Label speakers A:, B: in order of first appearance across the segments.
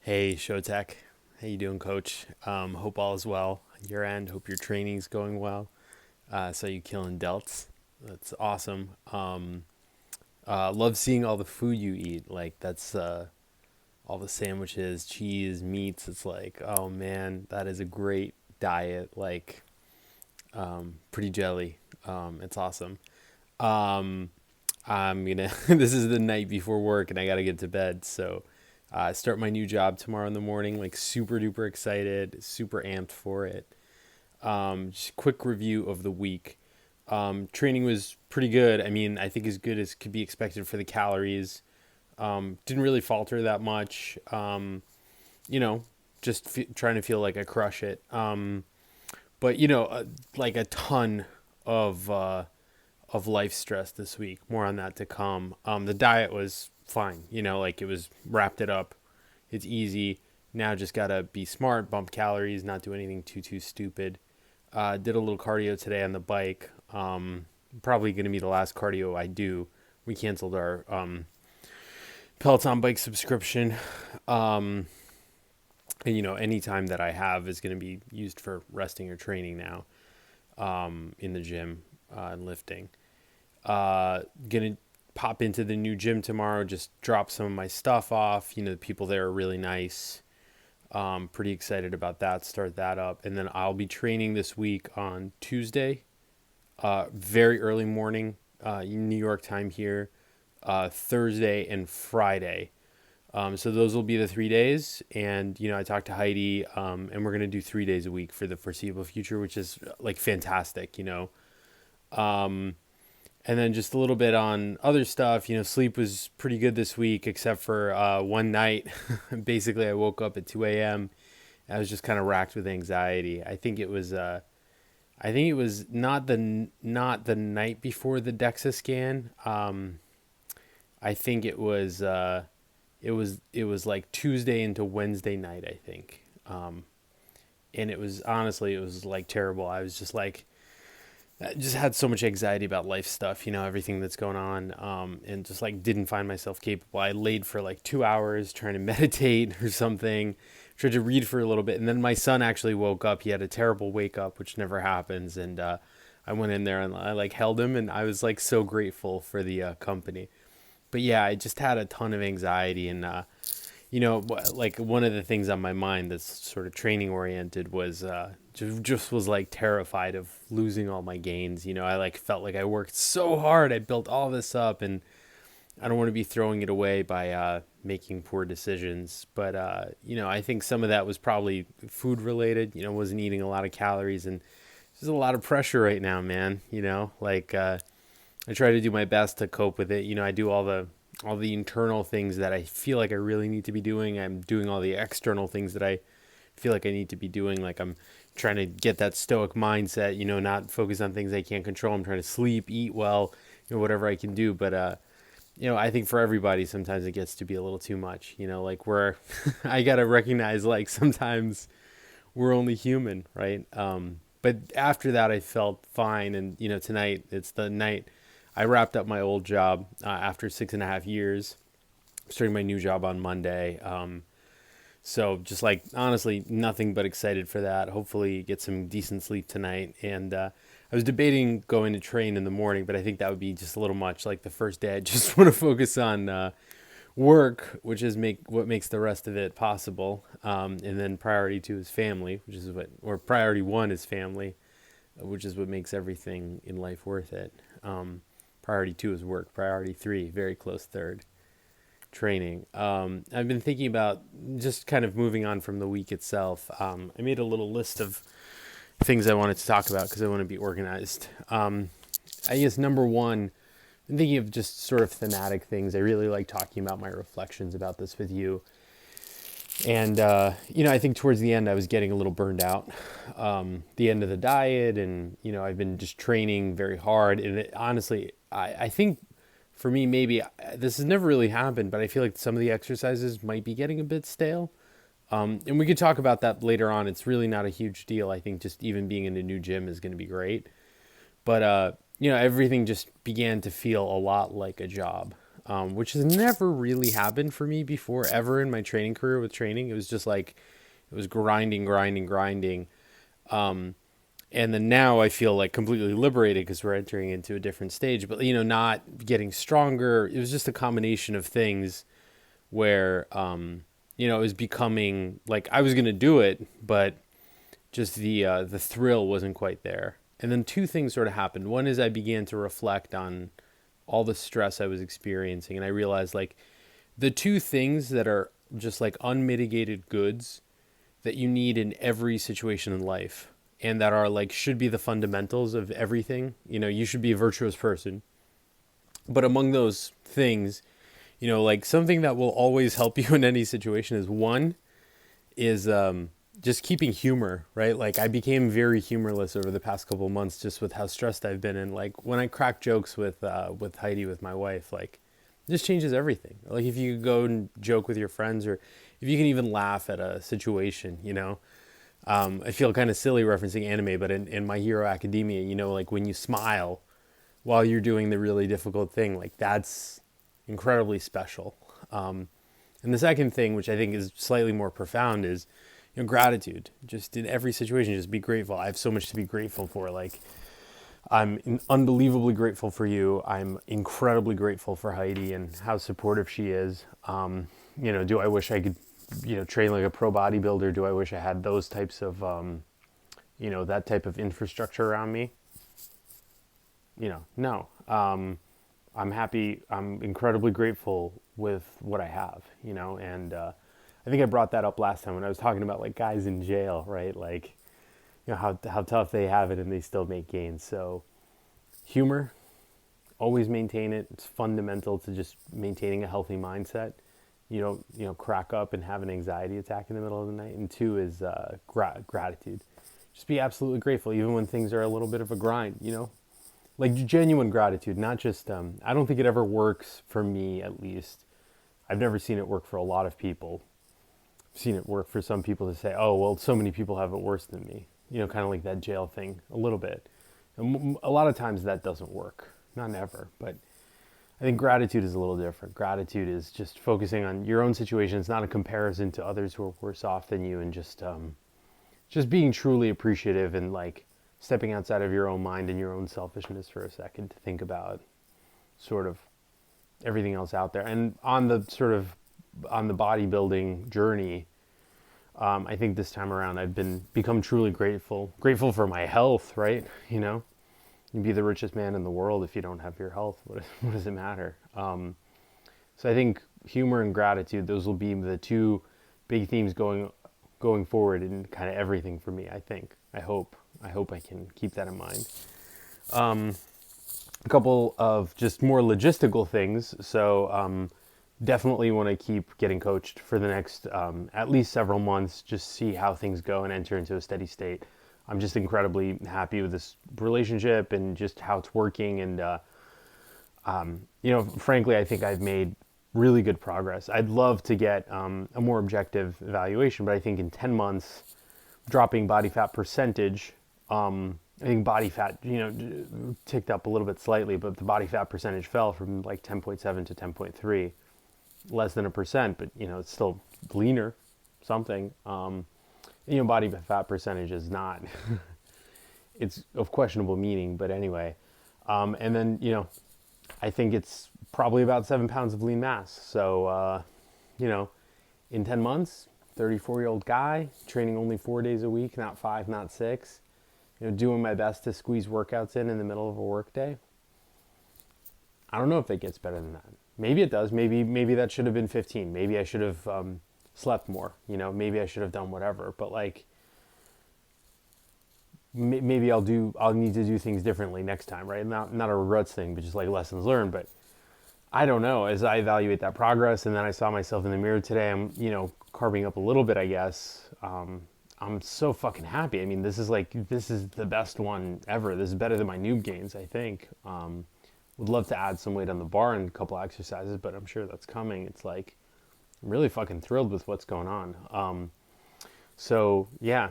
A: Hey, Showtech. How you doing, Coach? Hope all is well on your end. Hope your training's going well. Saw you killing delts. That's awesome. Love seeing all the food you eat. Like that's all the sandwiches, cheese, meats. It's like, oh man, that is a great diet. Like, pretty jelly. It's awesome. Um, I'm gonna. This is the night before work, and I gotta get to bed. So, start my new job tomorrow in the morning. Like super duper excited, super amped for it. Just quick review of the week. Training was pretty good. I mean, I think as good as could be expected for the calories. Didn't really falter that much. You know, just trying to feel like I crush it. But like a ton of life stress this week. More on that to come. The diet was fine. Like it was wrapped it up. It's easy. Now just gotta be smart, bump calories, not do anything too stupid. Did a little cardio today on the bike. Probably gonna be the last cardio I do. We canceled our Peloton bike subscription. And any time that I have is going to be used for resting or training now, in the gym, and lifting. Gonna pop into the new gym tomorrow, just drop some of my stuff off. The people there are really nice. Pretty excited about that. Start that up, and then I'll be training this week on Tuesday, very early morning, New York time here, Thursday and Friday. So those will be the 3 days, and I talked to Heidi, and we're gonna do 3 days a week for the foreseeable future, which is like fantastic. Um, and then just a little bit on other stuff. Sleep was pretty good this week, except for one night. Basically, I woke up at 2 a.m. I was just kind of racked with anxiety. I think it was not the night before the DEXA scan. I think it was like Tuesday into Wednesday night, I think. And it was honestly, it was like terrible. I was just like, I just had so much anxiety about life stuff, everything that's going on, and just like didn't find myself capable. I laid for like 2 hours trying to meditate or something, tried to read for a little bit, and then my son actually woke up. He had a terrible wake up, which never happens, and I went in there and I like held him, and I was like so grateful for the company. But yeah, I just had a ton of anxiety, and like one of the things on my mind that's sort of training oriented was just was like terrified of losing all my gains. I like felt like I worked so hard, I built all this up, and I don't want to be throwing it away by making poor decisions. But I think some of that was probably food related. Wasn't eating a lot of calories, and there's a lot of pressure right now, man. Like I try to do my best to cope with it. I do all the internal things that I feel like I really need to be doing. I'm doing all the external things that I feel like I need to be doing. Like I'm trying to get that stoic mindset, not focus on things I can't control. I'm trying to sleep, eat well, whatever I can do. But I think for everybody sometimes it gets to be a little too much. Like we're I got to recognize like sometimes we're only human, right? But after that I felt fine, and tonight it's the night I wrapped up my old job after 6.5 years, starting my new job on Monday. So just like honestly, nothing but excited for that. Hopefully, get some decent sleep tonight. And I was debating going to train in the morning, but I think that would be just a little much. Like the first day, I just want to focus on work, which is what makes the rest of it possible. And then priority two is family, or priority one is family, which is what makes everything in life worth it. Priority two is work. Priority three, very close third, training. I've been thinking about just kind of moving on from the week itself. I made a little list of things I wanted to talk about because I want to be organized. I guess number one, I'm thinking of just sort of thematic things. I really like talking about my reflections about this with you. And, I think towards the end I was getting a little burned out. The end of the diet, and, I've been just training very hard. And honestly, I think for me, maybe this has never really happened, but I feel like some of the exercises might be getting a bit stale. And we could talk about that later on. It's really not a huge deal. I think just even being in a new gym is going to be great. But, everything just began to feel a lot like a job. which has never really happened for me before, ever in my training career with training. It was just like, it was grinding, grinding, grinding. And then now I feel like completely liberated because we're entering into a different stage, but, not getting stronger. It was just a combination of things where, it was becoming like I was going to do it, but just the thrill wasn't quite there. And then two things sort of happened. One is I began to reflect on all the stress I was experiencing, and I realized like the two things that are just like unmitigated goods that you need in every situation in life, and that are like should be the fundamentals of everything. You should be a virtuous person. But among those things, like something that will always help you in any situation is one is just keeping humor, right? Like I became very humorless over the past couple of months just with how stressed I've been. And like when I crack jokes with Heidi, with my wife, like it just changes everything. Like if you go and joke with your friends, or if you can even laugh at a situation, I feel kind of silly referencing anime, but in My Hero Academia, like when you smile while you're doing the really difficult thing, like that's incredibly special. And the second thing, which I think is slightly more profound, is gratitude. Just in every situation, just be grateful. I have so much to be grateful for. Like I'm unbelievably grateful for you. I'm incredibly grateful for Heidi and how supportive she is. Do I wish I could, train like a pro bodybuilder? Do I wish I had those types of, that type of infrastructure around me? No. I'm happy. I'm incredibly grateful with what I have, and I think I brought that up last time when I was talking about like guys in jail, right? Like, how tough they have it and they still make gains. So humor, always maintain it. It's fundamental to just maintaining a healthy mindset. You don't, crack up and have an anxiety attack in the middle of the night. And two is gratitude. Just be absolutely grateful, even when things are a little bit of a grind, like genuine gratitude, not just, I don't think it ever works for me, at least. I've never seen it work for a lot of people. I've seen it work for some people to say, oh, well, so many people have it worse than me. Kind of like that jail thing a little bit. And a lot of times that doesn't work. Not never, but I think gratitude is a little different. Gratitude is just focusing on your own situation. It's not a comparison to others who are worse off than you, and just being truly appreciative and like stepping outside of your own mind and your own selfishness for a second to think about sort of everything else out there. And on the bodybuilding journey, I think this time around I've become truly grateful for my health, right? You'd be the richest man in the world if you don't have your health. What does it matter? So I think humor and gratitude, those will be the two big themes going forward in kind of everything for me, I think. I hope I can keep that in mind. A couple of just more logistical things. So definitely want to keep getting coached for the next at least several months, just see how things go and enter into a steady state. I'm just incredibly happy with this relationship and just how it's working. And, frankly, I think I've made really good progress. I'd love to get a more objective evaluation, but I think in 10 months, dropping body fat percentage, I think body fat, ticked up a little bit slightly, but the body fat percentage fell from like 10.7 to 10.3, less than 1%, but, it's still leaner, something. Body fat percentage is not, it's of questionable meaning, but anyway. And then, I think it's probably about 7 pounds of lean mass. So, in 10 months, 34-year-old guy, training only 4 days a week, not 5, not 6, doing my best to squeeze workouts in the middle of a work day. I don't know if it gets better than that. Maybe it does. Maybe that should have been 15. Maybe I should have slept more. Maybe I should have done whatever. But like, maybe I'll need to do things differently next time, right? Not a regrets thing, but just like lessons learned. But I don't know. As I evaluate that progress, and then I saw myself in the mirror today, I'm carving up a little bit, I guess. I'm so fucking happy. I mean, this is the best one ever. This is better than my noob gains, I think. Would love to add some weight on the bar and a couple exercises, but I'm sure that's coming. It's like, I'm really fucking thrilled with what's going on. So yeah,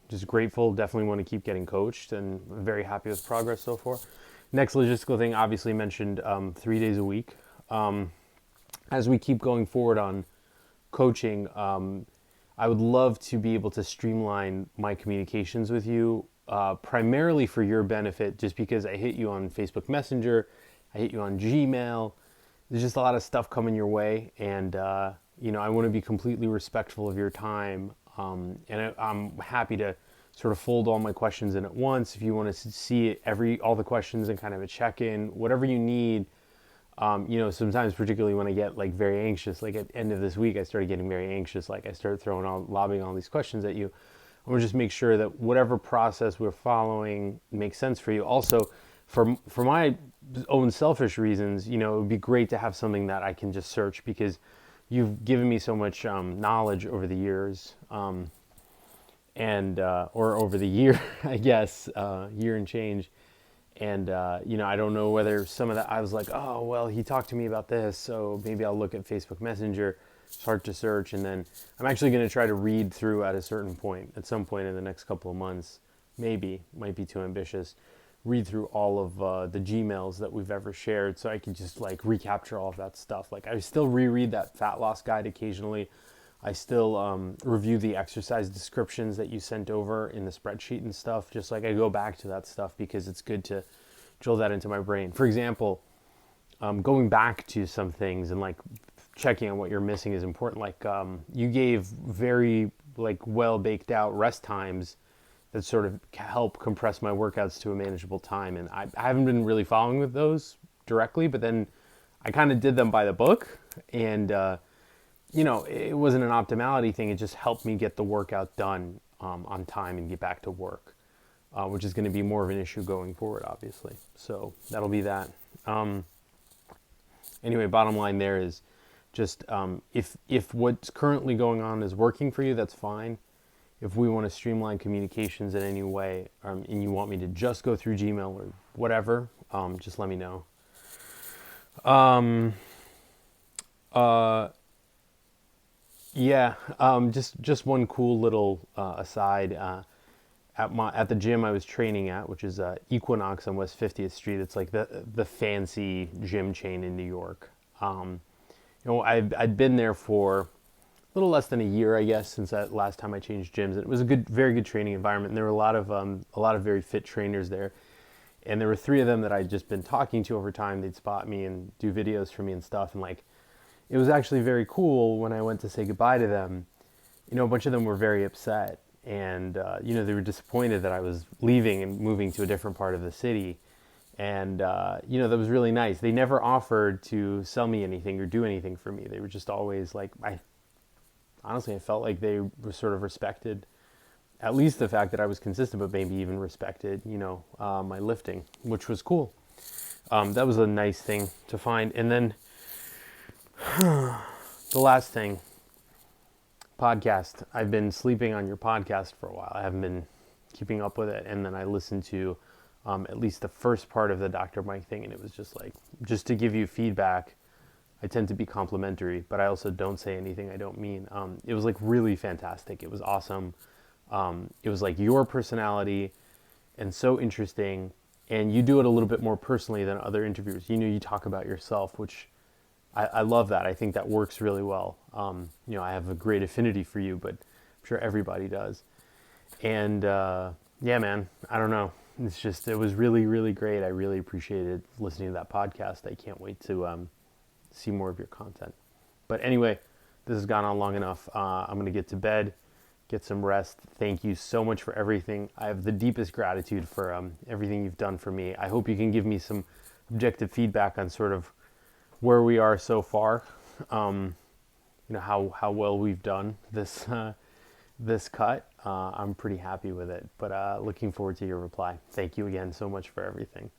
A: just grateful. Definitely want to keep getting coached, and I'm very happy with progress so far. Next logistical thing, obviously mentioned 3 days a week. As we keep going forward on coaching, I would love to be able to streamline my communications with you, primarily for your benefit, just because I hit you on Facebook Messenger, I hit you on Gmail. There's just a lot of stuff coming your way, and I want to be completely respectful of your time. I'm happy to sort of fold all my questions in at once. If you want to see all the questions and kind of a check-in, whatever you need. Sometimes particularly when I get like very anxious, like at the end of this week, I started getting very anxious. Like I started lobbing all these questions at you. I want to just make sure that whatever process we're following makes sense for you. Also, for my own selfish reasons, it would be great to have something that I can just search, because you've given me so much knowledge over the years, or over the year, I guess, year and change. And, I don't know whether some of that, I was like, oh, well, he talked to me about this, so maybe I'll look at Facebook Messenger, start to search, and then I'm actually going to try to read through at some point in the next couple of months, maybe, might be too ambitious, read through all of the Gmails that we've ever shared, so I can just like recapture all of that stuff. Like I still reread that fat loss guide occasionally. I still review the exercise descriptions that you sent over in the spreadsheet and stuff. Just like I go back to that stuff because it's good to drill that into my brain. For example, going back to some things and like checking on what you're missing is important. Like you gave very like well baked out rest times that sort of help compress my workouts to a manageable time. And I haven't been really following with those directly, but then I kind of did them by the book, and it wasn't an optimality thing. It just helped me get the workout done on time and get back to work, which is going to be more of an issue going forward, obviously. So that'll be that. Anyway, bottom line there is just if what's currently going on is working for you, that's fine. If we want to streamline communications in any way, and you want me to just go through Gmail or whatever, just let me know. Just one cool little aside. At the gym I was training at, which is Equinox on West 50th Street. It's like the fancy gym chain in New York. I'd been there for a little less than a year, I guess, since that last time I changed gyms. And it was a very good training environment. And there were a lot of very fit trainers there. And there were 3 of them that I'd just been talking to over time. They'd spot me and do videos for me and stuff. And like, it was actually very cool when I went to say goodbye to them. A bunch of them were very upset, and they were disappointed that I was leaving and moving to a different part of the city. And that was really nice. They never offered to sell me anything or do anything for me. They were just always like, I felt like they were sort of respected, at least the fact that I was consistent, but maybe even respected, my lifting, which was cool. That was a nice thing to find. And then the last thing, podcast. I've been sleeping on your podcast for a while. I haven't been keeping up with it. And then I listened to at least the first part of the Dr. Mike thing. And it was just to give you feedback. I tend to be complimentary, but I also don't say anything I don't mean. It was like really fantastic. It was awesome. It was like your personality and so interesting. And you do it a little bit more personally than other interviewers. You talk about yourself, which I love that. I think that works really well. I have a great affinity for you, but I'm sure everybody does. And yeah, man, I don't know. It was really, really great. I really appreciated listening to that podcast. I can't wait to see more of your content. But anyway, this has gone on long enough. I'm going to get to bed, get some rest. Thank you so much for everything. I have the deepest gratitude for everything you've done for me. I hope you can give me some objective feedback on sort of where we are so far, how well we've done this cut. I'm pretty happy with it, but looking forward to your reply. Thank you again so much for everything.